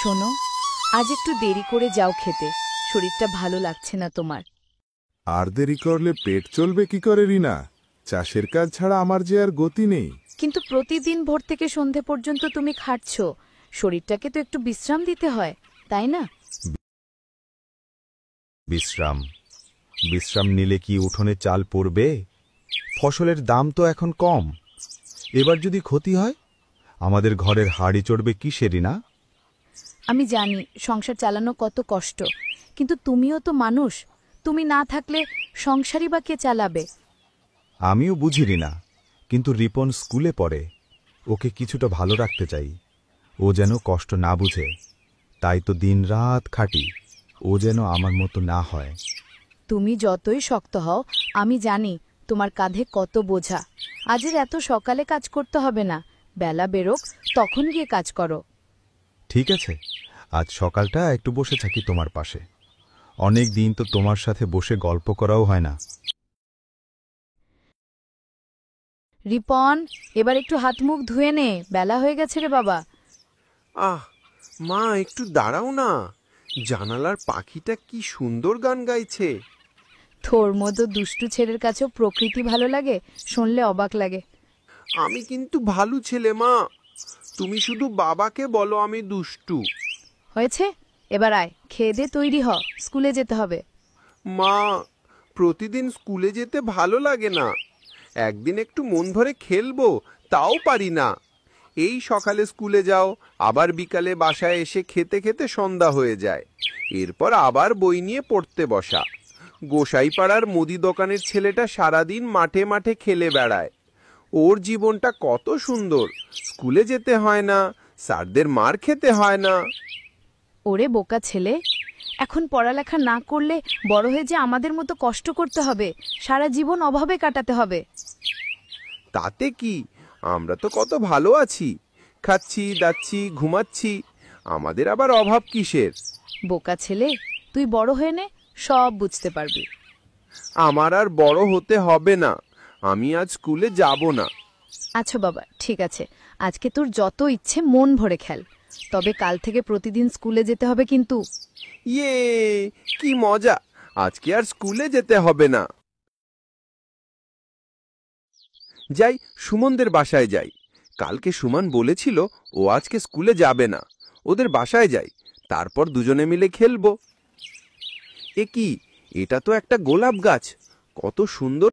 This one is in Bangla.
শোনো, আজ একটু দেরি করে যাও খেতে, শরীরটা ভালো লাগছে না তোমার। আর দেরি করলে পেট চলবে কি করে রিনা? চাষের কাজ ছাড়া আমার যে আর গতি নেই। কিন্তু প্রতিদিন ভোর থেকে সন্ধে পর্যন্ত তুমি খাটছ, শরীরটাকে তো একটু বিশ্রাম দিতে হয়, তাই না? বিশ্রাম বিশ্রাম নিলে কি উঠোনে চাল পড়বে? ফসলের দাম তো এখন কম। এবার যদি ক্ষতি হয়, আমাদের ঘরের হাড়ি চড়বে কিসেরই না? আমি জানি সংসার চালানো কত কষ্ট, কিন্তু তুমিও তো মানুষ। তুমি না থাকলে সংসারই বা কে চালাবে? আমিও বুঝিনি না, কিন্তু রিপন স্কুলে পড়ে, ওকে কিছুটা ভালো রাখতে চাই। ও যেন কষ্ট না বুঝে, তাই তো দিনরাত খাটি, ও যেন আমার মতো না হয়। তুমি যতই শক্ত হও, আমি জানি তোমার কাঁধে কত বোঝা। আজের এত সকালে কাজ করতে হবে না, বেলা বেরোক তখন গিয়ে কাজ করো। ঠিক আছে, আজ সকালটা একটু বসে থাকি তোমার পাশে। অনেক দিন তো তোমার সাথে বসে গল্প করাও হয় না। রিপন, এবার একটু হাত মুখ ধুয়ে নে, বেলা হয়ে গেছে রে বাবা। আহ মা, একটু দাঁড়াও না। জানালার পাখিটা কি সুন্দর গান গাইছে। তোর মতো দুষ্টু ছেলের কাছেও প্রকৃতি ভালো লাগে, শুনলে অবাক লাগে। আমি কিন্তু ভালো ছেলে মা, তুমি শুধু বাবাকে বলো আমি দুষ্টু। হয়েছে, এবার আয়, খেয়ে দে তৈরি হ, স্কুলে যেতে হবে। মা, প্রতিদিন স্কুলে যেতে ভালো লাগে না। একদিন একটু মন ভরে খেলবো, তাও পারি না। এই সকালে স্কুলে যাও, আবার বিকালে বাসায় এসে খেতে খেতে সন্ধ্যা হয়ে যায়। এরপর আবার বই নিয়ে পড়তে বসা। গোসাইপাড়ার মুদি দোকানের ছেলেটা সারাদিন মাঠে মাঠে খেলে বেড়ায়। ওর জীবনটা কত সুন্দর, স্কুলে যেতে হয় না, স্যারদের মার খেতে হয় না। ওরে বোকা ছেলে, এখন পড়ালেখা না করলে বড় হয়ে যে আমাদের মতো কষ্ট করতে হবে, সারা জীবন অভাবে কাটাতে হবে। তাতে কি, আমরা তো কত ভালো আছি, খাচ্ছি দাচ্ছি ঘুমাচ্ছি, আমাদের আবার অভাব কিসের? বোকা ছেলে, তুই বড় হয়ে নে, সব বুঝতে পারবি। আমার আর বড় হতে হবে না, আমি আজ স্কুলে যাব না। আচ্ছা বাবা, ঠিক আছে, আজকে তোর যত ইচ্ছে মন ভরে খেল, তবে কাল থেকে প্রতিদিন স্কুলে যেতে হবে কিন্তু। ইয়ে, কি মজা, আজকে আর স্কুলে যেতে হবে না। যাই, সুমনদের বাসায় যাই। কালকে সুমন বলেছিল ও আজকে স্কুলে যাবে না। ওদের বাসায় যাই, তারপর দুজনে মিলে খেলবো। এ কি, এটা তো একটা গোলাপ গাছ, কত সুন্দর।